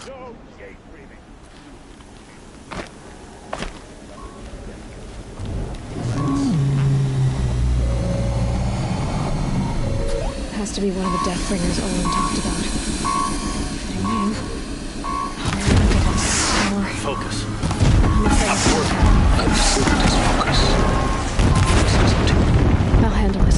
No daydreaming. Has to be one of the Deathbringers Olin talked about. Fitting name. Focus. I'll handle it.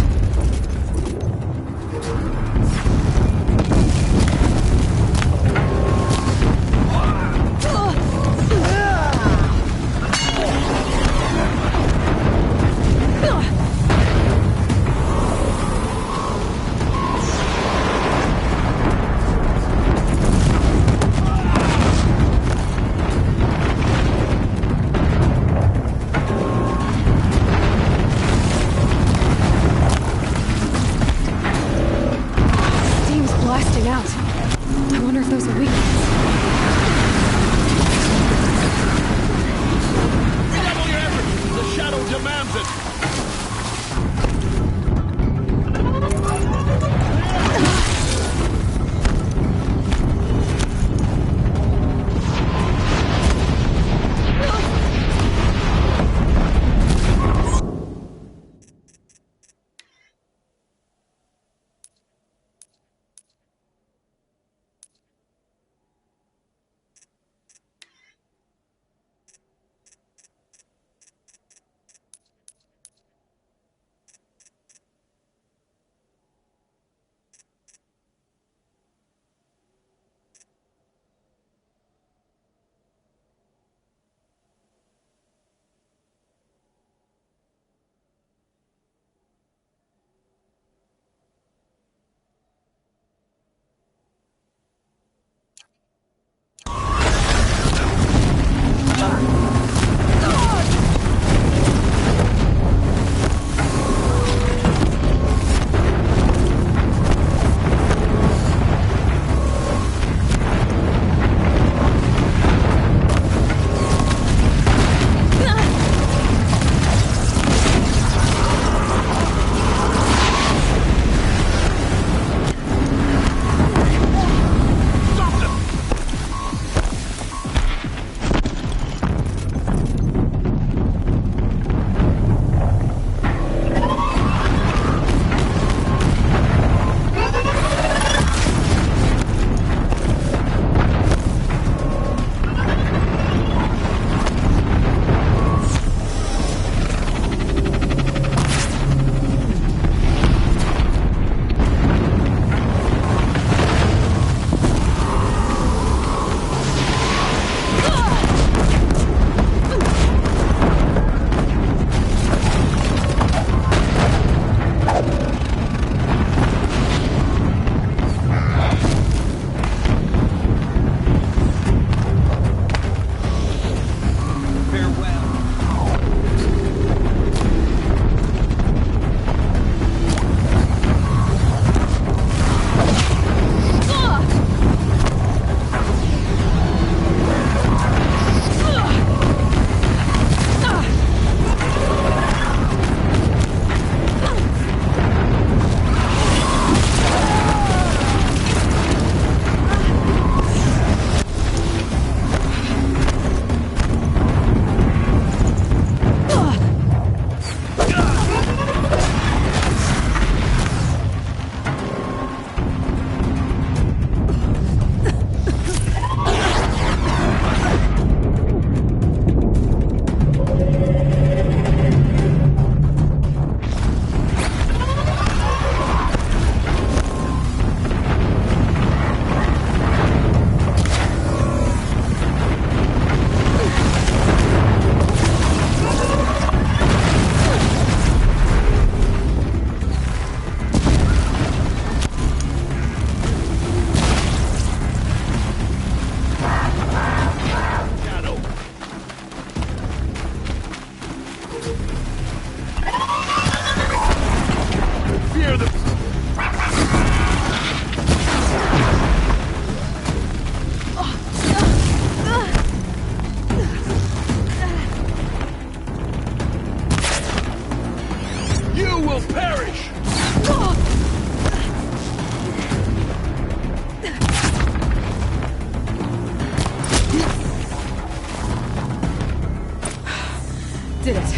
Did it.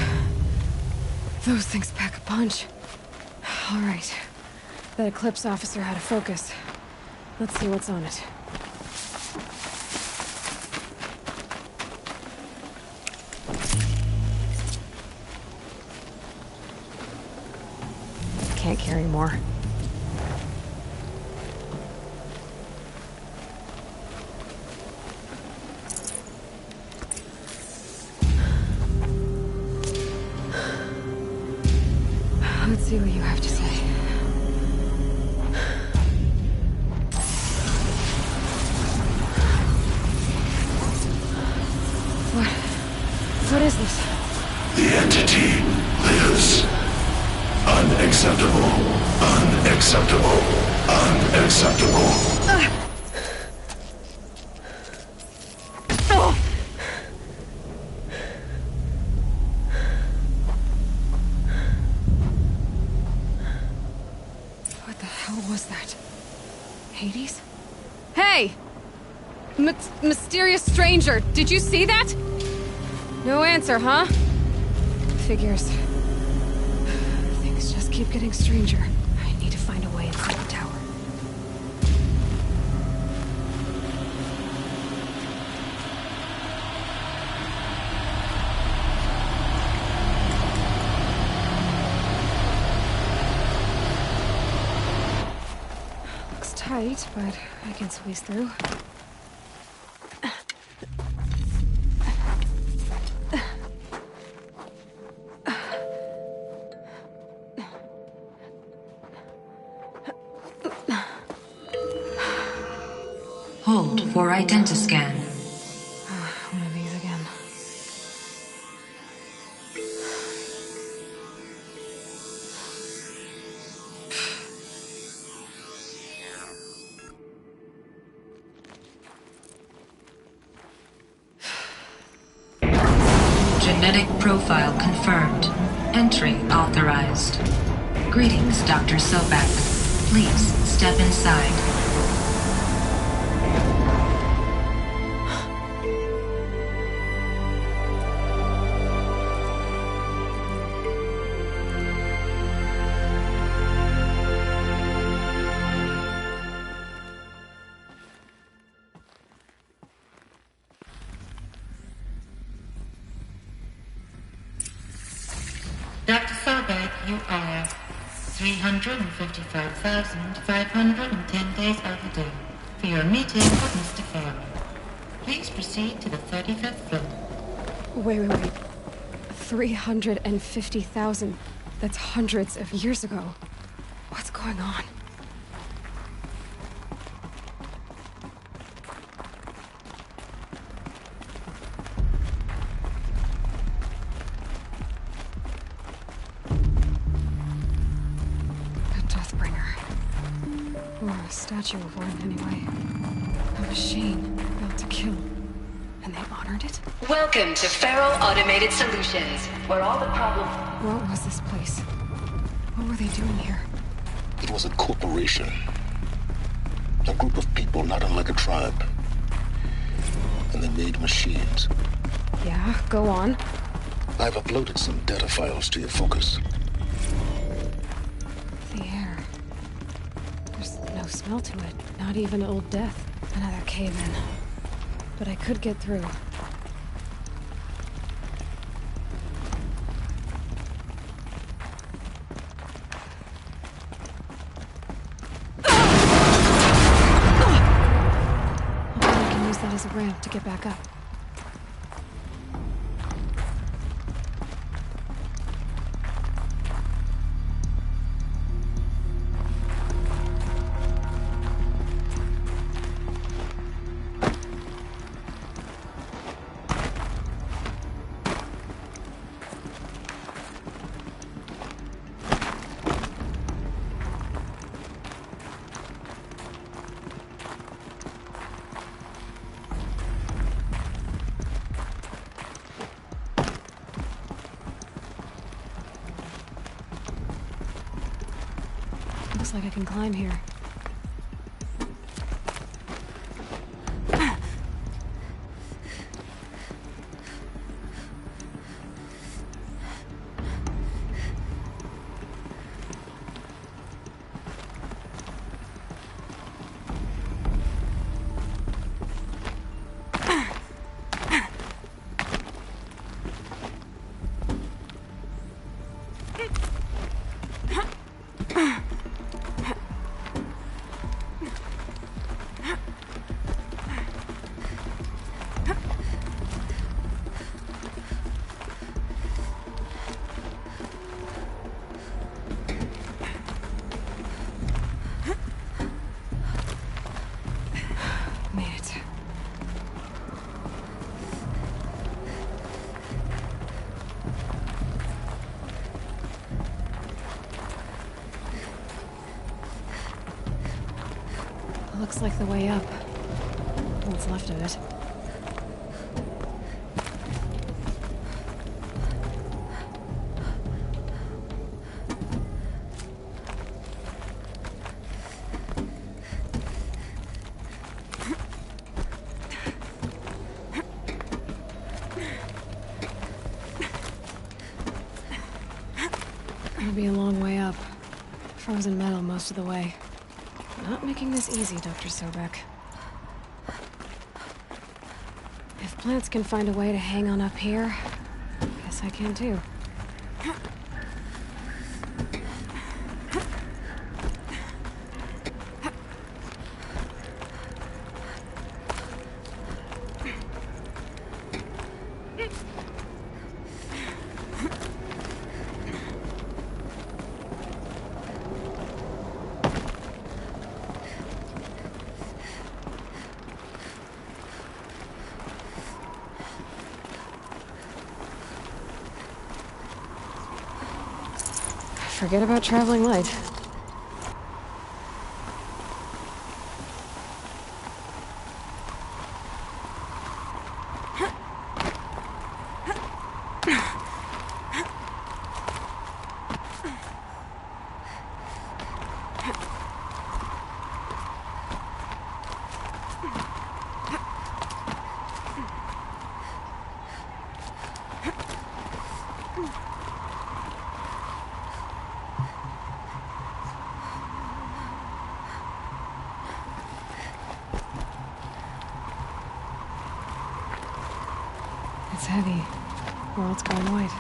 Those things pack a punch. All right. That Eclipse officer had a focus. Let's see what's on it. Can't carry more. Let's see what you have to say. What is this? The entity lives. Unacceptable. Unacceptable. Unacceptable. What the hell was that? Hades? Hey! Mysterious stranger, did you see that? No answer, huh? Figures. Things just keep getting stranger. I need to find a way inside the tower. Looks tight, but I can squeeze through. Hold for identiscan. One of these again. Genetic profile confirmed. Entry authorized. Greetings, Dr. Sobek. Please step inside. Dr. Sobek, you are 355,510 days overdue for your meeting with Mr. Farrell. Please proceed to the 35th floor. Wait. 350,000. That's hundreds of years ago. What's going on? A statue of one, anyway. A machine built to kill. And they honored it? Welcome to Feral Automated Solutions, where all the problems... What was this place? What were they doing here? It was a corporation. A group of people not unlike a tribe. And they made machines. Yeah, go on. I've uploaded some data files to your focus. The air. There's no smell to it. Not even Old Death. Another cave-in. But I could get through. I can use that as a ramp to get back up. Looks like I can climb here. Looks like the way up. What's left of it. It'll be a long way up. Frozen metal most of the way. Not making this easy, Dr. Sobek. If plants can find a way to hang on up here, guess I can too. Forget about traveling light. It's heavy. World's gone white.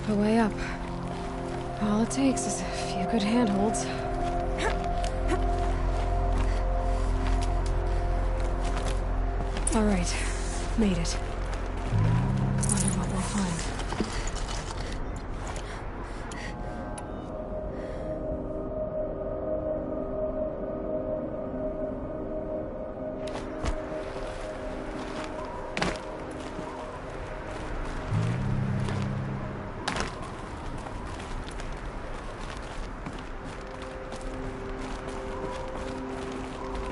the way up. All it takes is a few good handholds. All right, made it. Wonder what we'll find.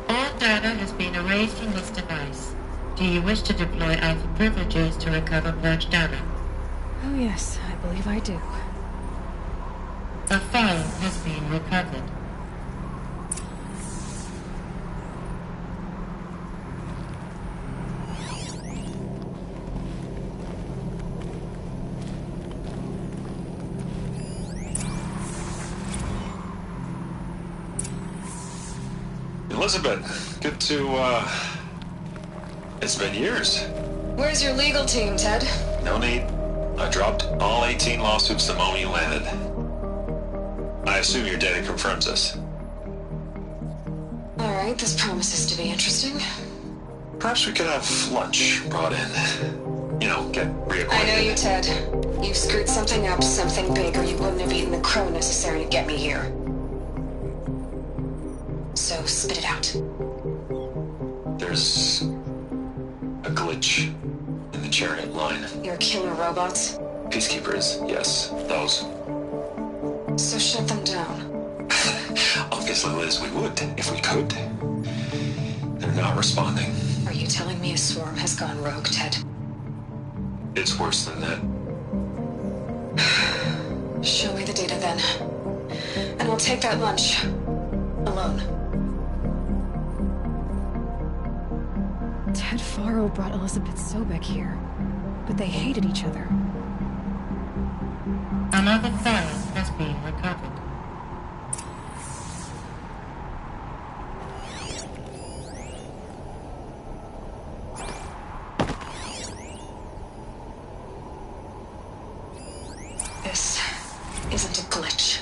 All data has been erased from this device. Do you wish to deploy Alpha privileges to recover purged data? Oh yes, I believe I do. A file has been recovered. Elizabeth, good to, it's been years. Where's your legal team, Ted? No need. I dropped all 18 lawsuits the moment you landed. I assume your data confirms this. Alright, this promises to be interesting. Perhaps we could have lunch brought in. You know, get reacquainted. I know you, Ted. You've screwed something up, something big, or you wouldn't have eaten the crow necessary to get me here. So, spit it out. There's a glitch in the chariot line. Your killer robots? Peacekeepers, yes, those. So shut them down. Obviously, Liz, we would, if we could. They're not responding. Are you telling me a swarm has gone rogue, Ted? It's worse than that. Show me the data then. And we'll take that lunch. Alone. Ted Faro brought Elizabeth Sobek here, but they hated each other. Another file has been recovered. This isn't a glitch.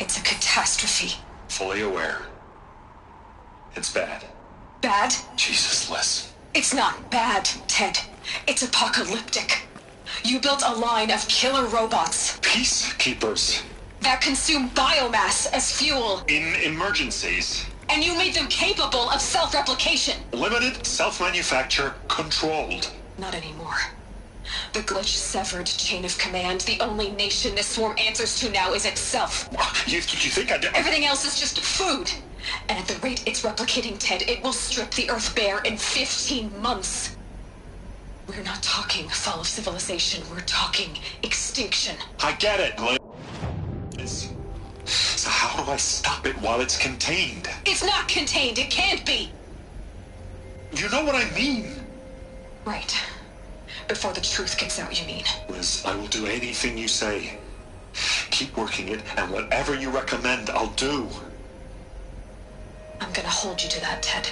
It's a catastrophe. Fully aware. It's bad. Bad? Jesus, Liz. It's not bad, Ted. It's apocalyptic. You built a line of killer robots Peacekeepers. that consume biomass as fuel, In emergencies. and you made them capable of self-replication. Limited, self-manufacture, controlled. Not anymore. The glitch severed chain of command. The only nation this swarm answers to now is itself. You think I did? Everything else is just food. And at the rate it's replicating, Ted, it will strip the Earth bare in 15 months. We're not talking fall of civilization. We're talking extinction. I get it, Liz. So how do I stop it while it's contained? It's not contained. It can't be. You know what I mean? Right. Before the truth gets out, you mean? Liz, I will do anything you say. Keep working it, and whatever you recommend, I'll do. I'm gonna hold you to that, Ted.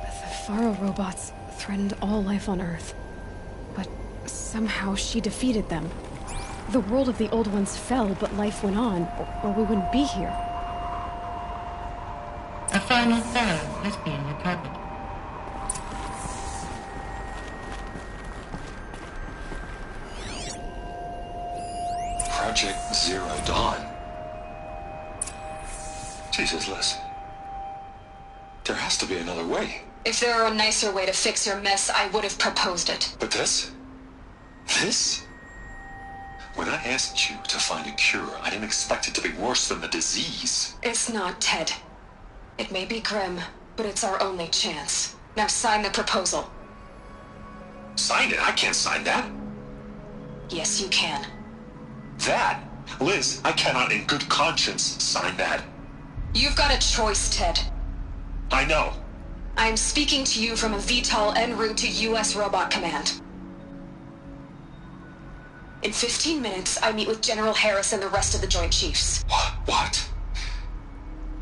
The Faro robots threatened all life on Earth. But somehow she defeated them. The world of the old ones fell, but life went on, or we wouldn't be here. A final file has been recovered. Project Zero Dawn. Jesus, Liz. There has to be another way. If there were a nicer way to fix your mess, I would have proposed it. But this? This? When I asked you to find a cure, I didn't expect it to be worse than the disease. It's not, Ted. It may be grim, but it's our only chance. Now sign the proposal. Sign it? I can't sign that. Yes, you can. That? Liz, I cannot in good conscience sign that. You've got a choice, Ted. I know. I'm speaking to you from a VTOL en route to U.S. Robot Command. In 15 minutes, I meet with General Harris and the rest of the Joint Chiefs. What?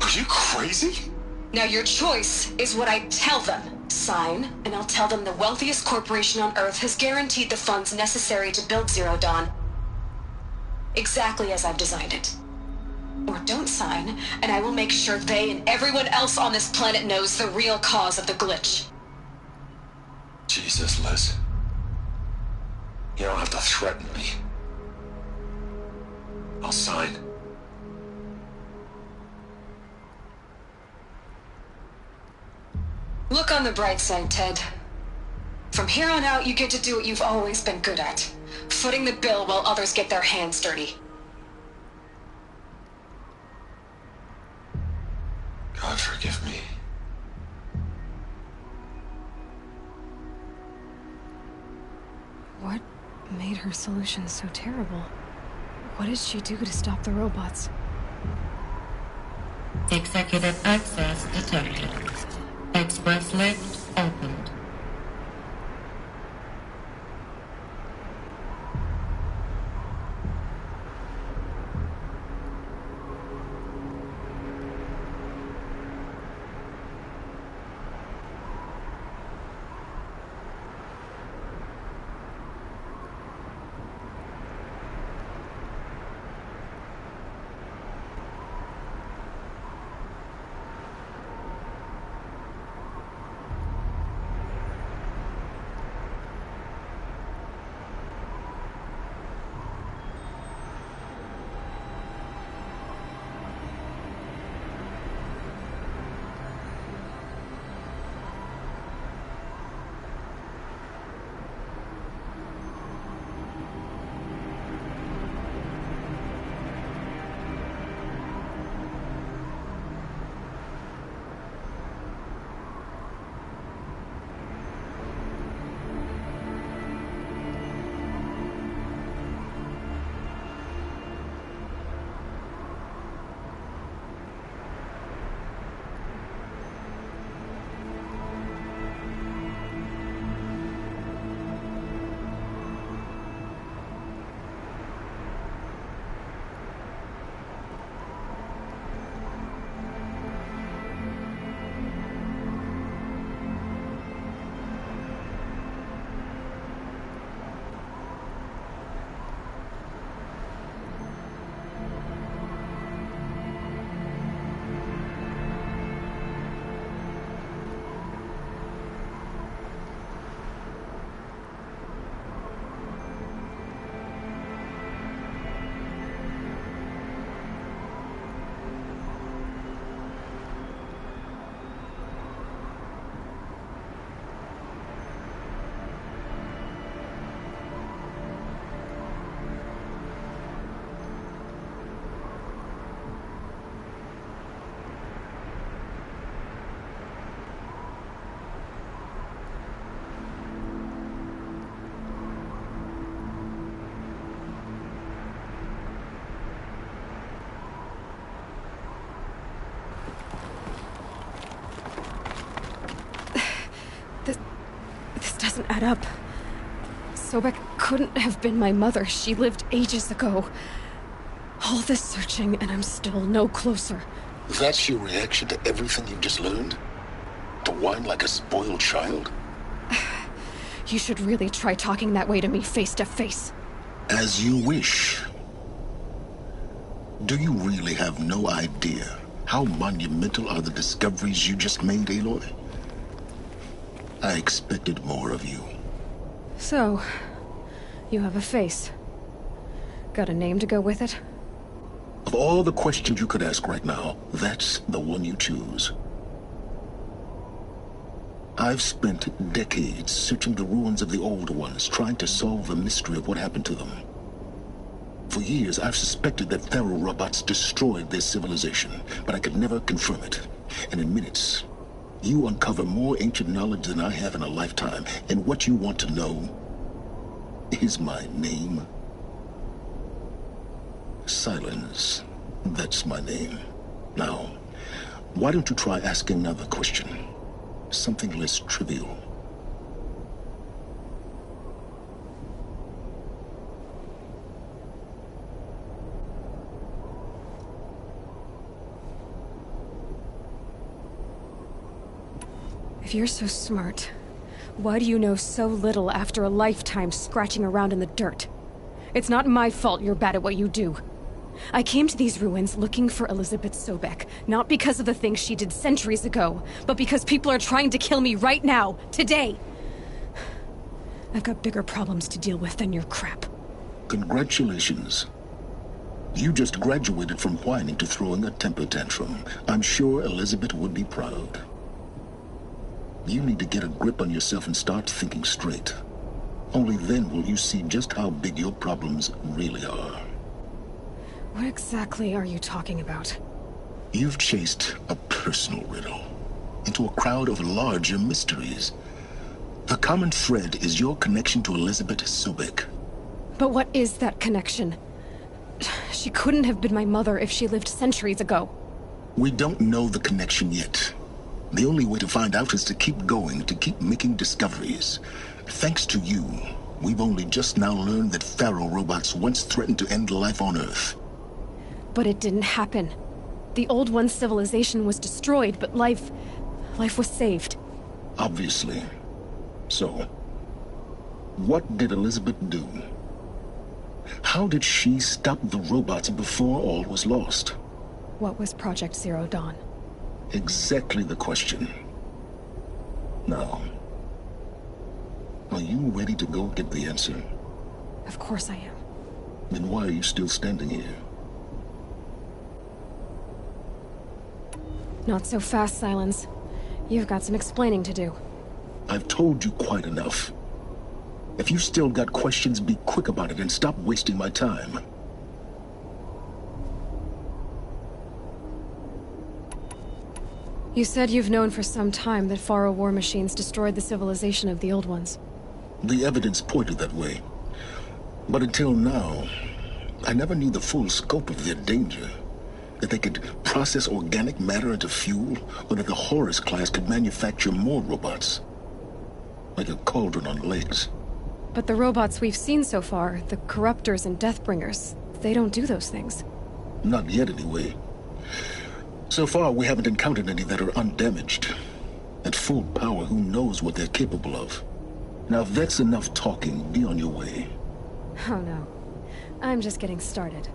Are you crazy? Now your choice is what I tell them. Sign, and I'll tell them the wealthiest corporation on Earth has guaranteed the funds necessary to build Zero Dawn. Exactly as I've designed it. Or don't sign, and I will make sure they and everyone else on this planet knows the real cause of the glitch. Jesus, Liz. You don't have to threaten me. I'll sign. Look on the bright side, Ted. From here on out, you get to do what you've always been good at. Footing the bill while others get their hands dirty. God forgive me. What made her solution so terrible? What did she do to stop the robots? Executive access detected. Express lift opened. This doesn't add up. Sobek couldn't have been my mother. She lived ages ago. All this searching, and I'm still no closer. That's your reaction to everything you've just learned? To whine like a spoiled child? You should really try talking that way to me face to face. As you wish. Do you really have no idea how monumental are the discoveries you just made, Aloy? I expected more of you. So, you have a face. Got a name to go with it? Of all the questions you could ask right now, that's the one you choose. I've spent decades searching the ruins of the old ones, trying to solve the mystery of what happened to them. For years, I've suspected that Faro robots destroyed their civilization, but I could never confirm it. And in minutes, you uncover more ancient knowledge than I have in a lifetime, and what you want to know is my name. Silence. That's my name. Now, why don't you try asking another question? Something less trivial. If you're so smart, why do you know so little after a lifetime scratching around in the dirt? It's not my fault you're bad at what you do. I came to these ruins looking for Elizabeth Sobek, not because of the things she did centuries ago, but because people are trying to kill me right now, today. I've got bigger problems to deal with than your crap. Congratulations. You just graduated from whining to throwing a temper tantrum. I'm sure Elizabeth would be proud. You need to get a grip on yourself and start thinking straight. Only then will you see just how big your problems really are. What exactly are you talking about? You've chased a personal riddle into a crowd of larger mysteries. The common thread is your connection to Elizabeth Sobek. But what is that connection? She couldn't have been my mother if she lived centuries ago. We don't know the connection yet. The only way to find out is to keep going, to keep making discoveries. Thanks to you, we've only just now learned that Pharaoh robots once threatened to end life on Earth. But it didn't happen. The Old One's civilization was destroyed, but life was saved. Obviously. So, what did Elizabeth do? How did she stop the robots before all was lost? What was Project Zero Dawn? Exactly the question. Now, are you ready to go get the answer? Of course I am. Then why are you still standing here? Not so fast, Silence. You've got some explaining to do. I've told you quite enough. If you've still got questions, be quick about it and stop wasting my time. You said you've known for some time that Pharaoh war machines destroyed the civilization of the Old Ones. The evidence pointed that way. But until now, I never knew the full scope of their danger. That they could process organic matter into fuel, or that the Horus class could manufacture more robots. Like a cauldron on legs. But the robots we've seen so far, the Corruptors and Deathbringers, they don't do those things. Not yet, anyway. So far, we haven't encountered any that are undamaged. At full power, who knows what they're capable of? Now, if that's enough talking, be on your way. Oh no. I'm just getting started.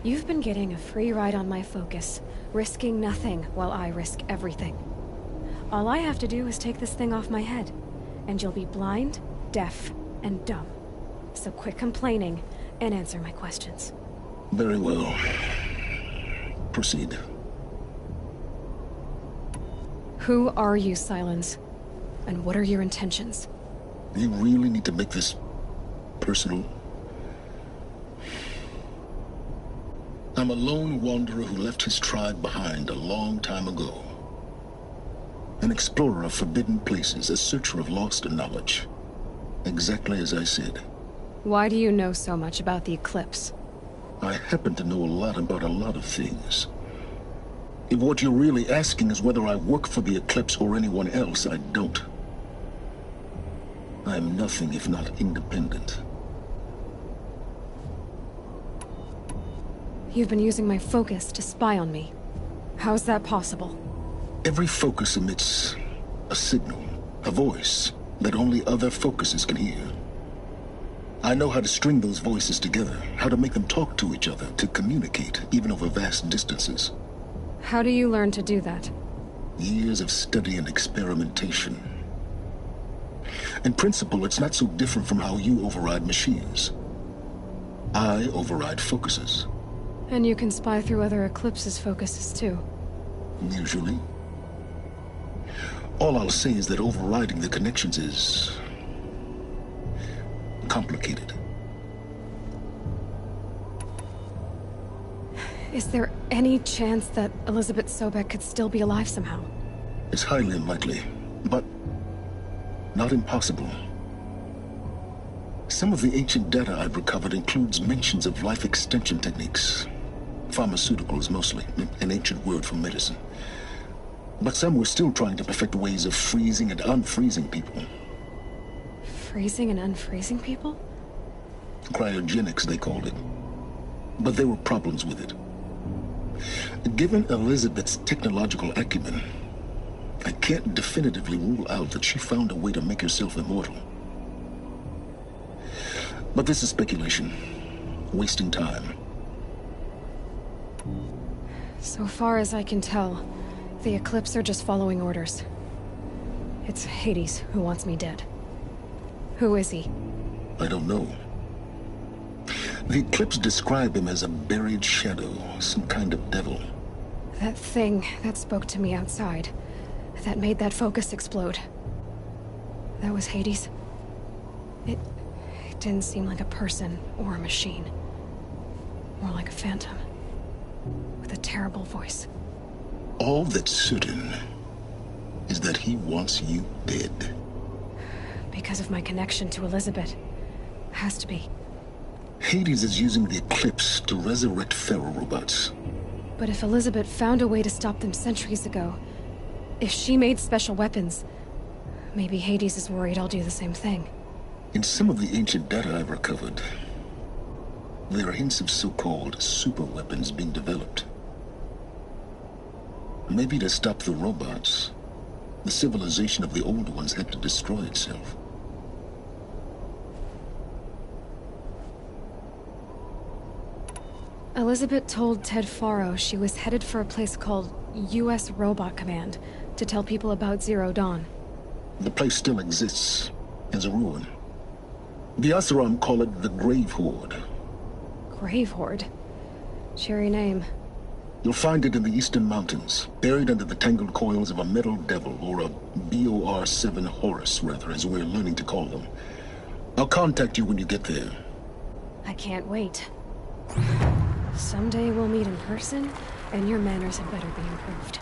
You've been getting a free ride on my focus, risking nothing while I risk everything. All I have to do is take this thing off my head, and you'll be blind, deaf, and dumb. So quit complaining and answer my questions. Very well. Proceed. Who are you, Silence? And what are your intentions? You really need to make this personal? I'm a lone wanderer who left his tribe behind a long time ago. An explorer of forbidden places, a searcher of lost knowledge. Exactly as I said. Why do you know so much about the Eclipse? I happen to know a lot about a lot of things. If what you're really asking is whether I work for the Eclipse or anyone else, I don't. I'm nothing if not independent. You've been using my focus to spy on me. How's that possible? Every focus emits a signal, a voice, that only other focuses can hear. I know how to string those voices together, how to make them talk to each other, to communicate, even over vast distances. How do you learn to do that? Years of study and experimentation. In principle, it's not so different from how you override machines. I override focuses. And you can spy through other Eclipse's focuses too. Usually. All I'll say is that overriding the connections is complicated. Is there any chance that Elizabeth Sobek could still be alive somehow? It's highly unlikely, but not impossible. Some of the ancient data I've recovered includes mentions of life extension techniques. Pharmaceuticals, mostly, an ancient word for medicine. But some were still trying to perfect ways of freezing and unfreezing people. Freezing and unfreezing people? Cryogenics, they called it. But there were problems with it. Given Elizabeth's technological acumen, I can't definitively rule out that she found a way to make herself immortal. But this is speculation. Wasting time. So far as I can tell, the Eclipse are just following orders. It's Hades who wants me dead. Who is he? I don't know. The Eclipse describe him as a buried shadow, some kind of devil. That thing that spoke to me outside, that made that focus explode. That was Hades? It didn't seem like a person or a machine. More like a phantom. With a terrible voice. All that's certain is that he wants you dead. Because of my connection to Elizabeth. Has to be. Hades is using the Eclipse to resurrect feral robots. But if Elizabeth found a way to stop them centuries ago, if she made special weapons, maybe Hades is worried I'll do the same thing. In some of the ancient data I've recovered, there are hints of so-called super weapons being developed. Maybe to stop the robots, the civilization of the old ones had to destroy itself. Elizabeth told Ted Faro she was headed for a place called U.S. Robot Command to tell people about Zero Dawn. The place still exists as a ruin. The Asaram call it the Grave Horde. Grave Horde? Cheery name. You'll find it in the Eastern Mountains, buried under the tangled coils of a metal devil, or a BOR-7 Horus, rather, as we're learning to call them. I'll contact you when you get there. I can't wait. Someday we'll meet in person, and your manners had better be improved.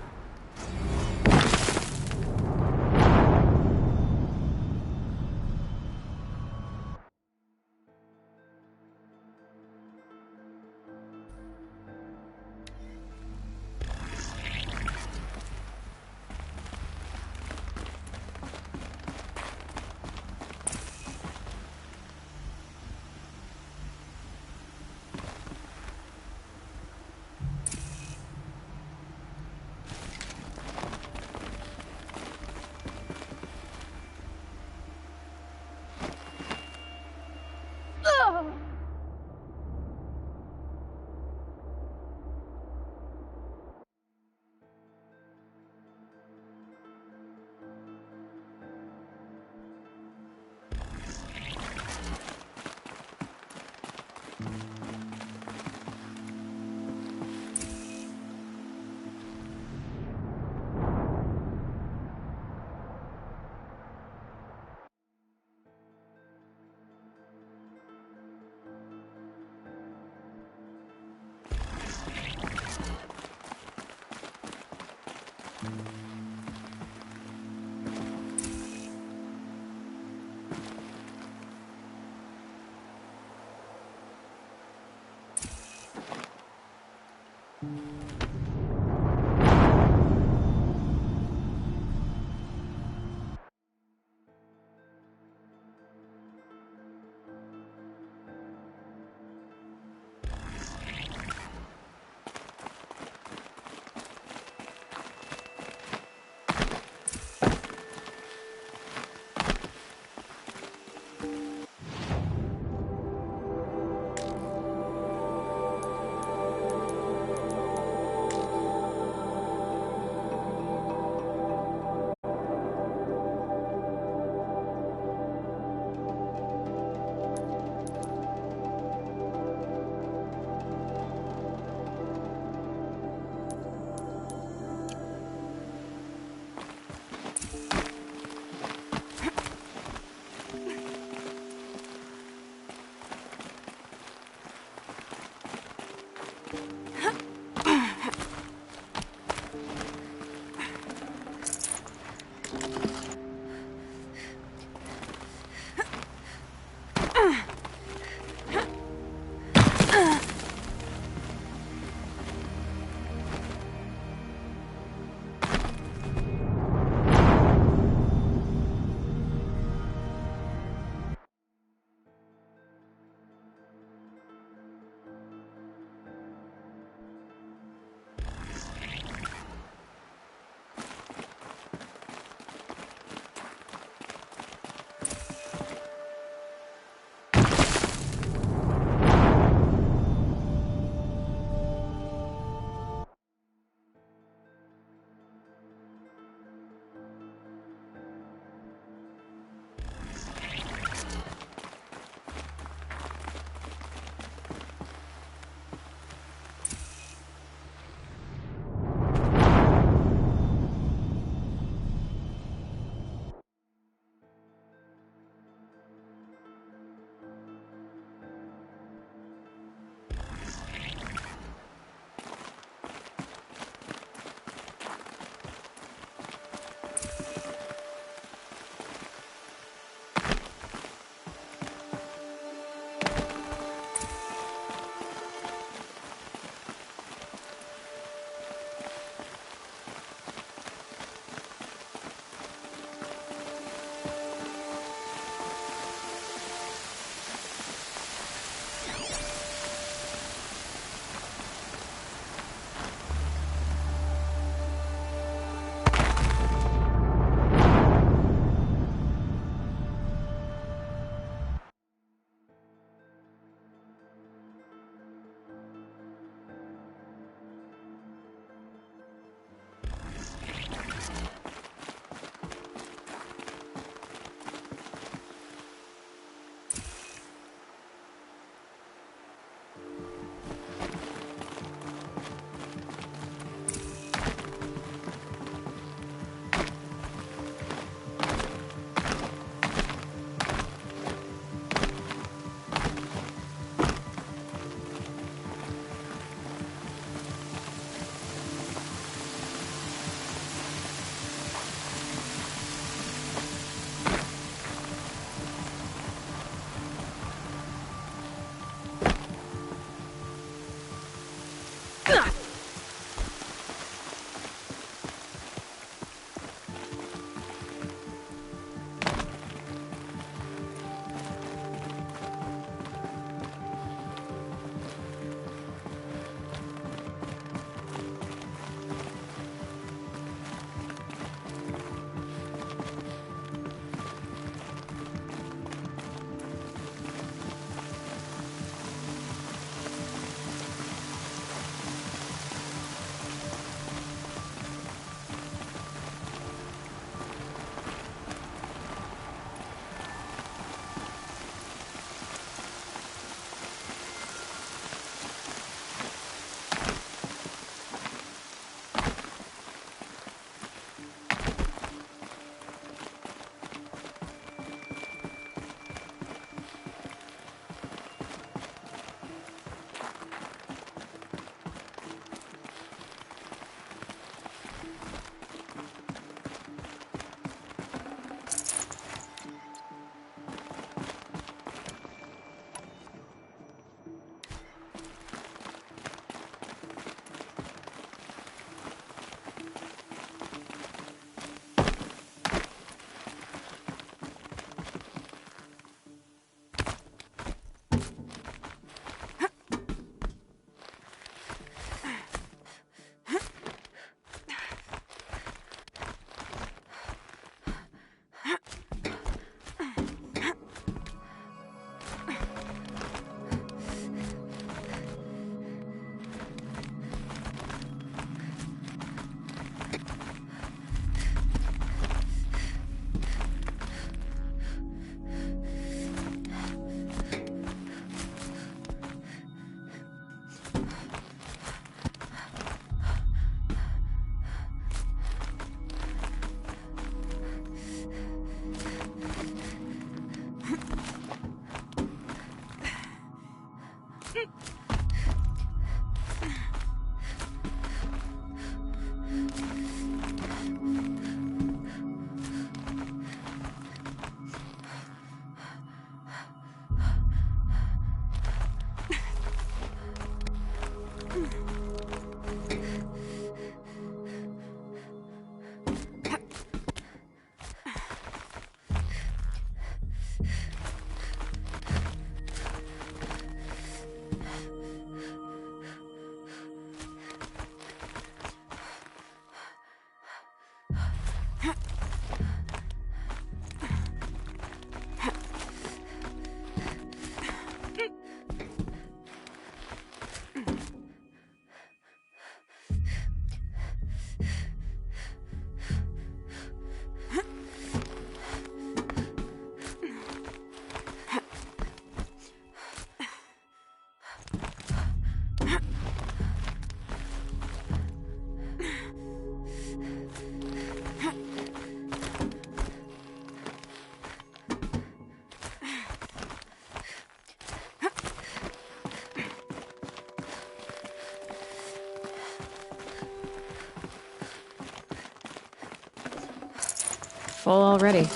Full already.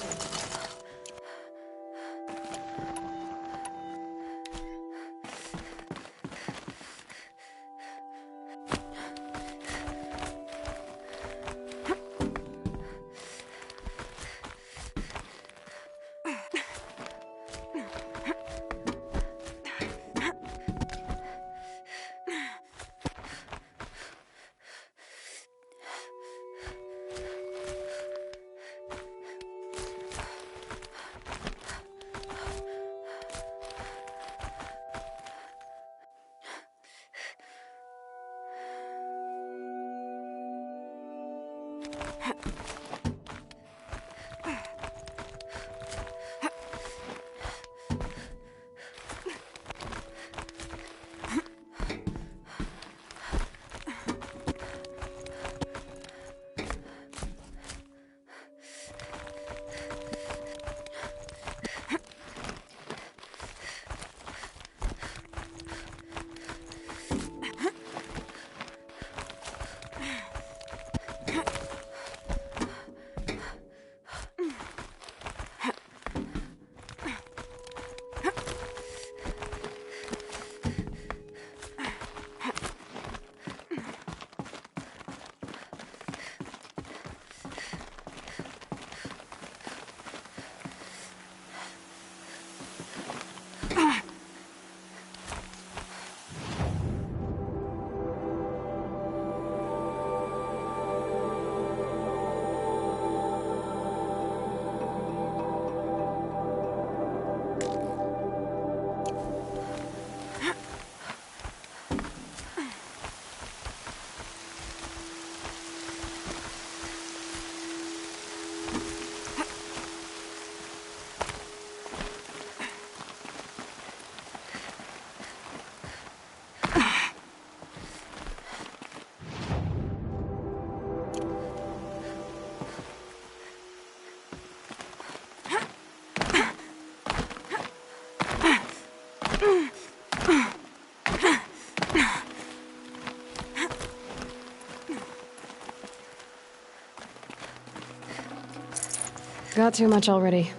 Got too much already.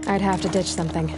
I'd have to ditch something.